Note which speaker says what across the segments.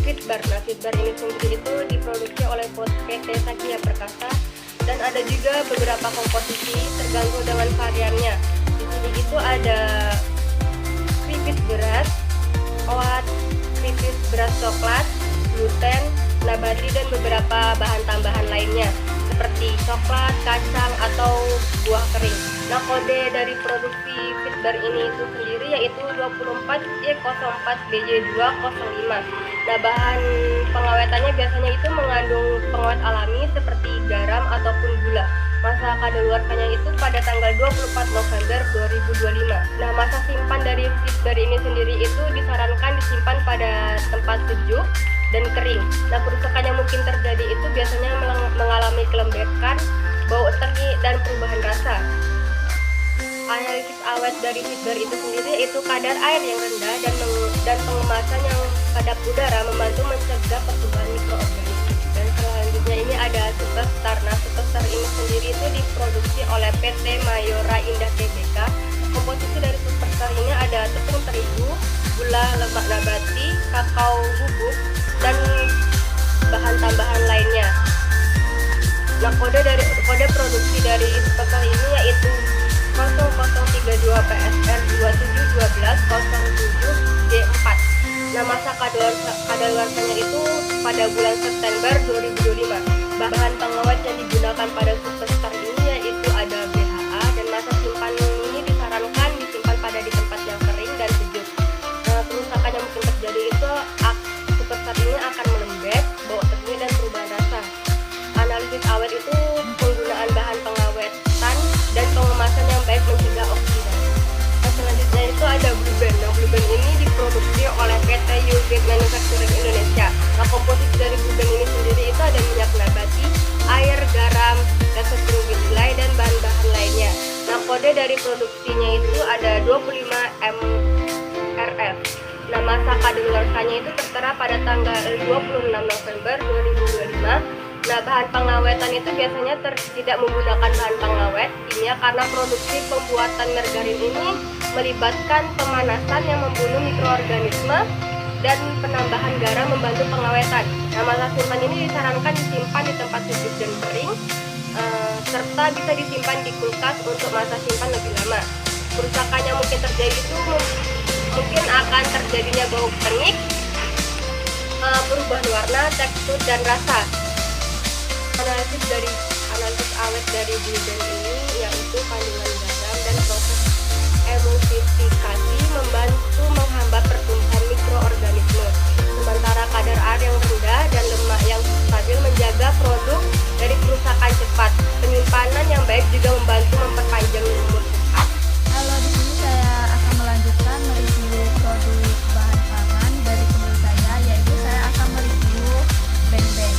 Speaker 1: Fitbar. Nah, Fitbar ini sendiri itu diproduksi oleh PT Sakia Perkasa dan ada juga beberapa komposisi tergantung dengan variannya. Di sini itu ada keripik beras, oat, keripik beras coklat, gluten, nabati dan beberapa bahan tambahan lainnya seperti coklat, kacang atau buah kering. Nah, kode dari produksi Fitbar ini itu sendiri yaitu 24E04BJ205. Nah, bahan pengawetannya biasanya itu mengandung pengawet alami seperti garam ataupun gula. Masa kadaluarsanya itu pada tanggal 24 November 2025. Nah, masa simpan dari Fitbar ini sendiri itu disarankan disimpan pada tempat sejuk dan kering. Nah, kerusakan yang mungkin terjadi itu biasanya mengalami kelembekan, bau teri, dan perubahan rasa. Analisis awet dari Fitbar itu sendiri itu kadar air yang rendah dan pengemasan yang kedap udara membantu mencegah pertumbuhan mikroorganisme. Dan selanjutnya ini ada Superstar. Nah, Superstar ini sendiri itu diproduksi oleh PT Mayora Indah Tbk. Komposisi dari Superstar ini ada tepung terigu, gula, lemak nabati, kakao bubuk, dan bahan tambahan lainnya. Nah, kode produksi dari Superstar ini yaitu 0032 PSR 271207D4. Nah, masa kadaluarsanya itu pada bulan September 2025. Bahan pengawet yang digunakan pada Superstar ini yaitu ada BHA dan masa simpan ini disarankan disimpan pada di tempat yang kering dan sejuk. Nah, kerusakan yang mungkin terjadi itu Superstar ini akan melembek, bau teri, dan perubahan rasa. Analisis awet itu penggunaan bahan pengawetan dan pengemasan yang baik mencegah oksidasi. Nah, selanjutnya itu ada Blue Band. Nah, Blue Band ini diproduksi oleh PT Yulbit Manufacturing Indonesia. Nah, komposisi dari Blue Band ini sendiri itu ada minyak nabati, air, garam, dan tepung kedelai dan bahan-bahan lainnya. Nah, kode dari produksinya itu ada 25 mRF. Nah, masa kadaluarsanya itu tertera pada tanggal 26 November 2025. Nah, bahan pengawetan itu biasanya tidak menggunakan bahan pengawet kimia karena produksi pembuatan margarin ini melibatkan pemanasan yang membunuh mikroorganisme dan penambahan garam membantu pengawetan. Nah, masa simpan ini disarankan disimpan di tempat sejuk dan kering, serta bisa disimpan di kulkas untuk masa simpan lebih lama. Kerusakan yang mungkin terjadi itu mungkin akan terjadinya bau kenik, perubahan warna, tekstur, dan rasa. Analisis awet dari Blue Band ini yaitu kandungan garam dan proses emulsifikasi membantu menghambat pertumbuhan mikroorganisme, sementara kadar air yang rendah dan lemak yang stabil menjaga produk dari kerusakan cepat. Penyimpanan yang baik juga membantu memperpanjang umur cepat.
Speaker 2: Halo, di sini saya akan melanjutkan mereview produk bahan pangan dari kebun saya, yaitu saya akan mereview beng-beng.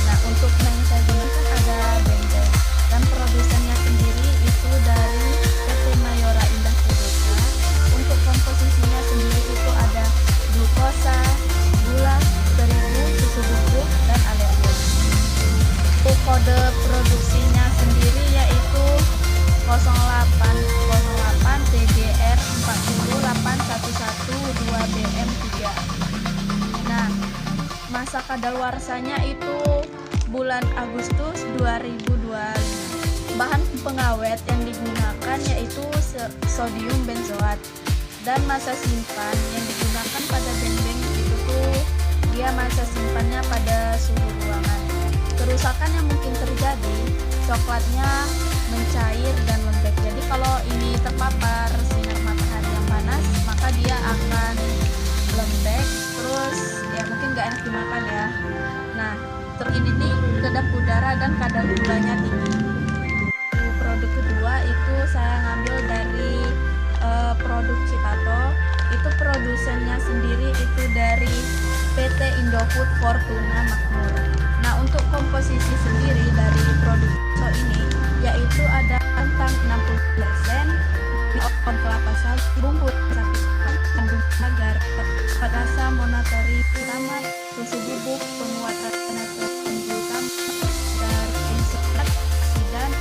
Speaker 2: Nah, untuk yang saya gunakan ada beng-beng dan produsennya sendiri itu dari PT Mayora Indah Tbk. Untuk komposisinya sendiri itu ada glukosa, gula, terigu, susu bubuk, dan alergen. Untuk kode produksinya sendiri yaitu 0808 TGR 4081112BM3. Nah, masa kadaluarsanya itu bulan Agustus 2025. Bahan pengawet yang digunakan yaitu sodium benzoat, dan masa simpan yang digunakan pada beng-beng itu tuh dia masa simpannya pada suhu ruangan. Kerusakan yang mungkin terjadi, coklatnya mencair dan lembek. Jadi kalau ini terpapar sinar matahari yang panas, maka dia akan lembek, terus ya mungkin nggak enak dimakan ya. Nah, ini nih kedap udara dan kadar gulanya tinggi. Produk kedua itu saya ngambil dari produk Citato. Itu produsennya sendiri itu dari PT Indofood Fortuna Makmur. Nah, untuk komposisi sendiri dari produk Citato ini yaitu ada santan 60%, on kelapa sawit, bumbu sapi, kandung agar, rasa monotori utama, susu bubuk, penguat rasa natrium utama, dari serat, dan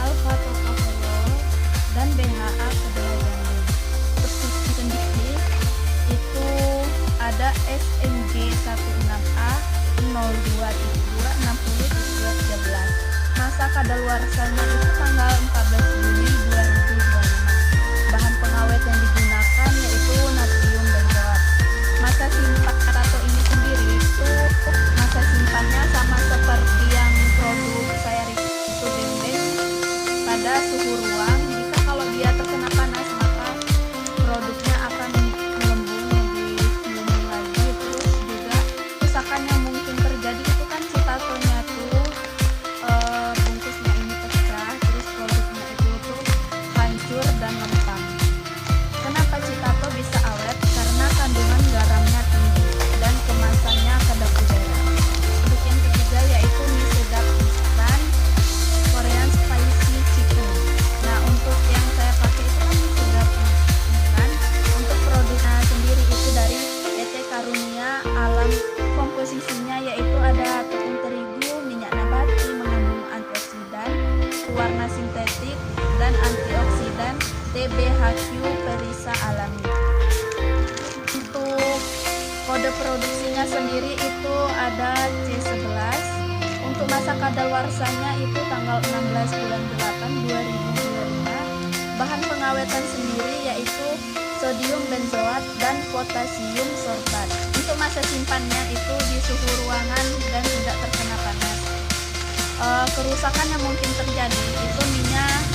Speaker 2: alfa tokoferol, dan BHA kedelai gandum. Terus sendiri itu ada SMG 16A 02.260.213. Masa kadaluarsanya itu tanggal 14 Juni 2025. Bahan pengawet yang digunakan yaitu natrium benzoat. Masa simpan tato ini sendiri itu masa simpannya sama seperti yang produk saya itu bembeng pada suhu ruang. Jika kalau dia terkena panas maka produknya akan mengembung lebih lagi. Terus juga kerusakan yang mungkin terjadi itu kan si tatonya tuh bungkusnya ini pecah, terus produknya itu tuh hancur dan lempang. Kenapa Citato bisa awet? Karena kandungan garamnya tinggi dan kemasannya kedap udara. Produk yang ketiga yaitu mie sedap instan Korean spicy chicken. Nah, untuk yang saya pakai itu kan mie sedap instan. Untuk produknya sendiri itu dari ET Karunia Alam. Komposisinya yaitu ada tepung terigu, minyak nabati mengandung antioksidan, warna sintetik dan antioksidan, TBHQ perisa alami. Untuk kode produksinya sendiri itu ada C11. Untuk masa kadaluarsanya itu tanggal 16 bulan 8 2025. Bahan pengawetan sendiri yaitu sodium benzoat dan potasium sorbat. Untuk masa simpannya itu di suhu ruangan dan tidak terkena panas. Kerusakan yang mungkin terjadi itu minyak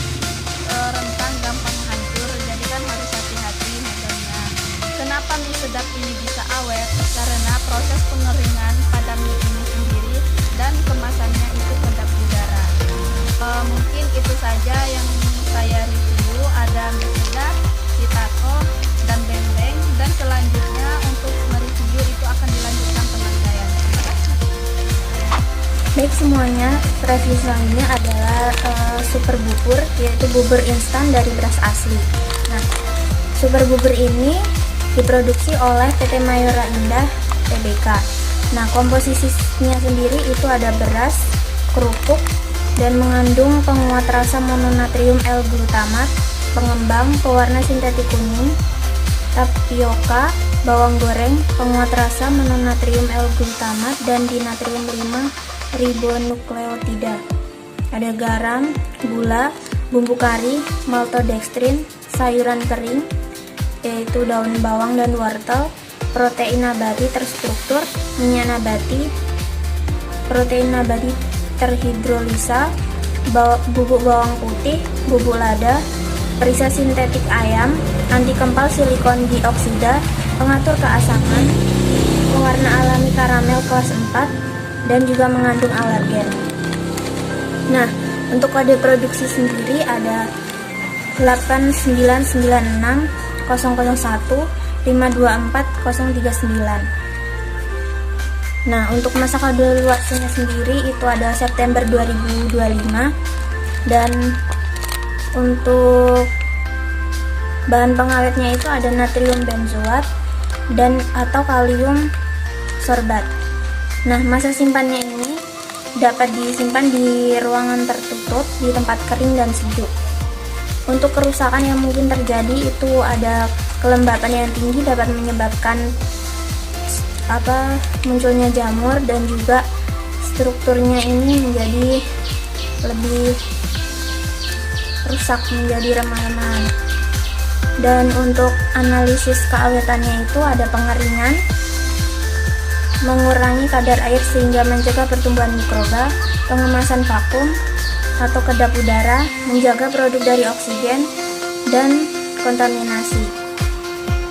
Speaker 2: rentan gampang hancur, jadi kan harus hati-hati megangnya. Kenapa mie sedap ini bisa awet? Karena proses pengeringan pada mie ini sendiri dan kemasannya itu kedap udara. Mungkin itu saja yang saya review. Ada mie sedap, Citato, dan bembeng, dan selanjutnya untuk mereview itu akan dilanjutkan teman saya. Terima kasih.
Speaker 3: Baik semuanya, review selanjutnya adalah super bubur, yaitu bubur instan dari beras asli. Nah, super bubur ini diproduksi oleh PT Mayora Indah Tbk. Nah, komposisinya sendiri itu ada beras, kerupuk, dan mengandung penguat rasa mononatrium L-glutamat, pengembang, pewarna sintetik kuning, tapioka, bawang goreng, penguat rasa mononatrium L-glutamat, dan dinatrium 5 ribonukleotida. Ada garam, gula, bumbu kari, maltodextrin, sayuran kering, yaitu daun bawang dan wortel, protein nabati terstruktur, minyak nabati, protein nabati terhidrolisa, bubuk bawang putih, bubuk lada, perisa sintetik ayam, anti kempal silikon dioksida, pengatur keasaman, pewarna alami karamel kelas 4, dan juga mengandung alergen. Nah, untuk kode produksi sendiri ada 8996 001 524 039. Nah, untuk masa kadaluarsanya sendiri itu ada September 2025, dan untuk bahan pengawetnya itu ada natrium benzoat dan atau kalium sorbat. Nah, masa simpannya ini dapat disimpan di ruangan tertutup di tempat kering dan sejuk. Untuk kerusakan yang mungkin terjadi itu ada kelembapan yang tinggi dapat menyebabkan munculnya jamur, dan juga strukturnya ini menjadi lebih rusak, menjadi remah-remahan. Dan untuk analisis keawetannya itu ada pengeringan, mengurangi kadar air sehingga mencegah pertumbuhan mikroba, pengemasan vakum atau kedap udara, menjaga produk dari oksigen dan kontaminasi.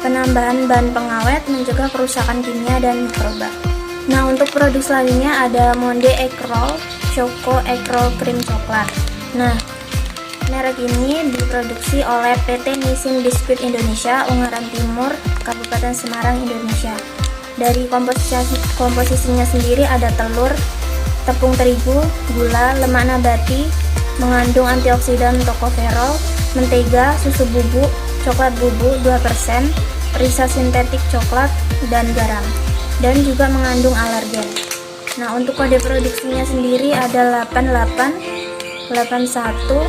Speaker 3: Penambahan bahan pengawet mencegah kerusakan kimia dan mikroba. Nah, untuk produk selanjutnya ada Monde Egg Roll, Choco Egg Roll Krim Coklat. Nah, merek ini diproduksi oleh PT Nissin Biskuit Indonesia, Ungaran Timur, Kabupaten Semarang, Indonesia. Dari komposisinya sendiri ada telur, tepung terigu, gula, lemak nabati, mengandung antioksidan tokoferol, mentega, susu bubuk, coklat bubuk 2%, perisa sintetik coklat, dan garam, dan juga mengandung alergen. Nah, untuk kode produksinya sendiri ada 88, 81,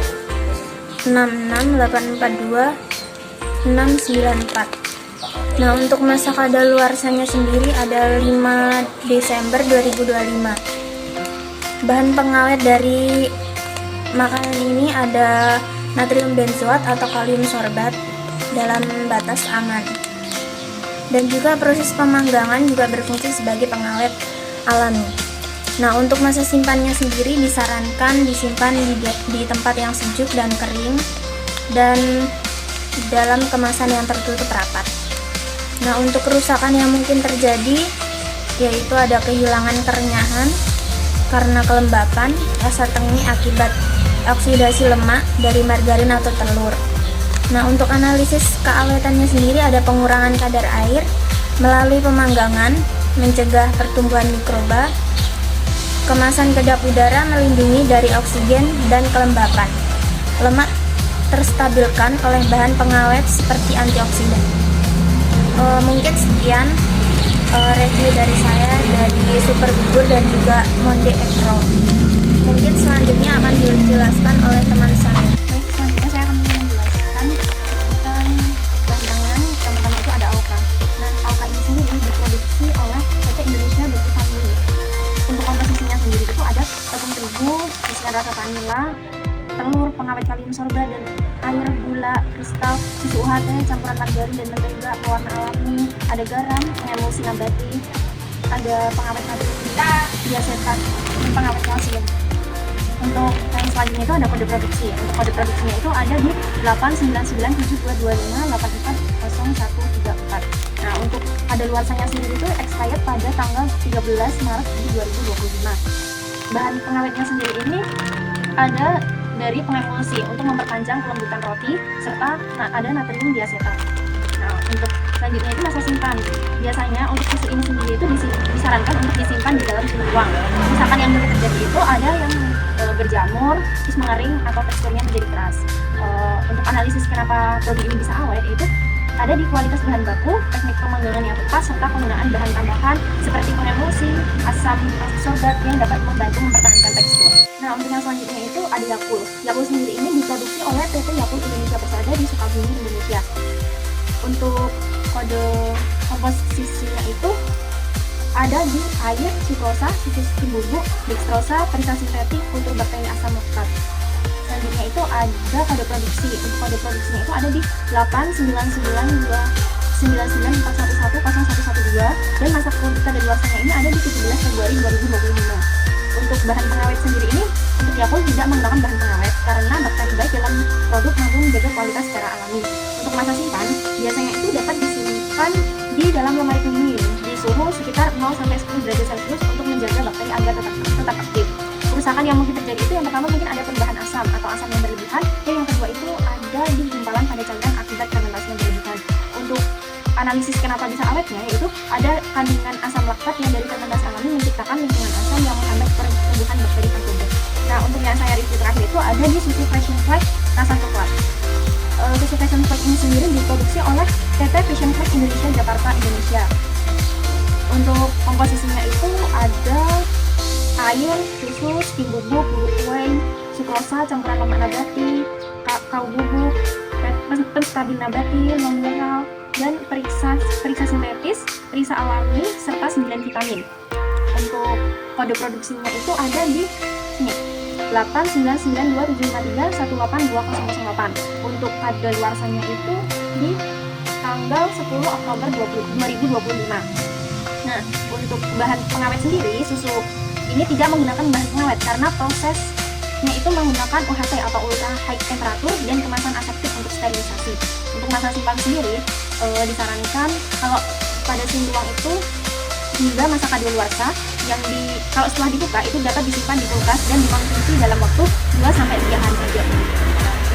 Speaker 3: 66, 842, 694. Nah, untuk masa kadaluarsanya sendiri ada 5 Desember 2025. Bahan pengawet dari makanan ini ada natrium benzoat atau kalium sorbat dalam batas aman. Dan juga proses pemanggangan juga berfungsi sebagai pengawet alami. Nah, untuk masa simpannya sendiri disarankan disimpan di tempat yang sejuk dan kering dan dalam kemasan yang tertutup rapat. Nah, untuk kerusakan yang mungkin terjadi yaitu ada kehilangan kerenyahan karena kelembapan, rasa tengi akibat oksidasi lemak dari margarin atau telur. Nah, untuk analisis keawetannya sendiri ada pengurangan kadar air melalui pemanggangan, mencegah pertumbuhan mikroba, kemasan kedap udara melindungi dari oksigen dan kelembapan. Lemak terstabilkan oleh bahan pengawet seperti antioksidan. Mungkin sekian review dari saya dari Super Bubur dan juga Monde Ekro. Mungkin selanjutnya akan dijelaskan oleh teman saya.
Speaker 2: Baik, selanjutnya saya akan menjelaskan tentang bahan teman-teman itu ada AOKA. Nah, AOKA ini sendiri diproduksi oleh PT Indonesia Bakery Family. Untuk komposisinya sendiri itu ada tepung terigu, isian rasa vanila, telur, pengawet kalium sorba, dan air, gula, kristal, susu UHT, campuran margarin dan mentega, pewarna alami, ada garam, emulsi nabati, ada pengawet natrium diasetat, dan pengawet kalsium. Untuk yang selanjutnya itu ada kode produksi. Untuk kode produksinya itu ada di 8997225840134. Nah, untuk kadaluarsanya sendiri itu expired pada tanggal 13 Maret 2025. Bahan pengawetnya sendiri ini ada dari pengemulsi untuk memperpanjang kelembutan roti serta ada natrium diasetat. Nah, untuk selanjutnya itu masa simpan. Biasanya untuk susu ini sendiri itu disarankan untuk disimpan di dalam suhu ruang. Misalkan yang mungkin terjadi itu ada yang berjamur, terus mengering atau teksturnya menjadi keras. Untuk analisis kenapa produk ini bisa awet itu ada di kualitas bahan baku, teknik pemanggangan yang tepat, serta penggunaan bahan tambahan seperti pengemulsi, asam sorbat yang dapat membantu mempertahankan tekstur. Nah, untuk yang selanjutnya itu ada Yakult. Yakult sendiri ini diproduksi oleh PT Yakult Indonesia Persada di Sukabumi, Indonesia. Untuk kode komposisinya itu ada di air, sukrosa, susu bubuk, dextrosa, perisa sintetik, kultur bakteri asam laktat. Selanjutnya itu ada kode produksi. Untuk kode produksinya itu ada di 8992994110112 dan masa kadaluarsanya ini ada di 17 Februari 2025. Untuk bahan pengawet sendiri ini, untuk Yakult tidak menggunakan bahan pengawet karena bakteri baik dalam produk mampu menjaga kualitas secara alami. Untuk masa simpan, biasanya itu dapat disimpan di dalam lemari pendingin di suhu sekitar 0-10 derajat Celcius untuk menjaga bakteri agar tetap aktif. Kerusakan yang mungkin terjadi itu yang pertama mungkin ada perubahan asam atau asam yang berlebihan, dan yang kedua itu ada di gumpalan pada cairan akibat fermentasi yang berlebihan. Untuk analisis kenapa bisa awetnya yaitu ada kandungan asam laktat yang dari fermentasi alami menciptakan lingkungan asam yang menghambat pertumbuhan bakteri tersebut. Nah, untuk yang saya review terakhir itu ada di susu Passion Flag rasa coklat. Susu Passion Flag ini sendiri diproduksi oleh PT Passion Flag Indonesia Jakarta, Indonesia. Untuk komposisinya itu ada air, susu, skim bubuk, bubuk whey, sukrosa, campuran lemak nabati, kakao bubuk, penstabil nabati, mineral, dan periksa sintetis, periksa alami, serta 9 vitamin. Untuk kode produksinya itu ada di sini 8992753182008. Untuk kadaluarsanya itu di tanggal 10 Oktober 2025. Nah, untuk bahan pengawet sendiri, susu ini tidak menggunakan bahan pengawet karena prosesnya itu menggunakan UHT atau ultra high temperature dan kemasan aseptik untuk sterilisasi. Untuk masa simpan sendiri disarankan kalau pada ruang itu hingga masa kadaluarsa kalau setelah dibuka itu dapat disimpan di kulkas dan dikonsumsi dalam waktu 2-3 hari saja.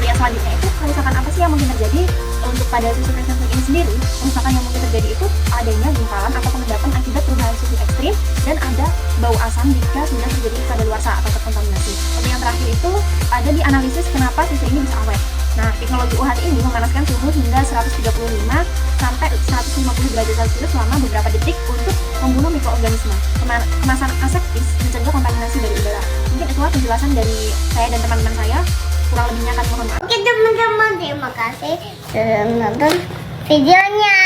Speaker 2: Yang selanjutnya itu kerusakan apa sih yang mungkin terjadi untuk pada susu Passion Flag ini sendiri? Kerusakan yang mungkin terjadi itu adanya gumpalan atau pengendapan akibat perubahan suhu ekstrim dan ada bau asam jika sudah terjadi kadaluarsa atau terkontaminasi. Untuk yang terakhir itu ada di analisis kenapa susu ini bisa awet. Nah, teknologi UHT ini memanaskan suhu hingga 135 sampai 150 derajat Celcius selama beberapa detik untuk membunuh mikroorganisme. Kemasan aseptis mencegah kontaminasi dari udara. Mungkin itulah penjelasan dari saya dan teman-teman saya. Kurang lebihnya kan mohon maaf.
Speaker 4: Oke teman-teman, terima kasih sudah menonton videonya.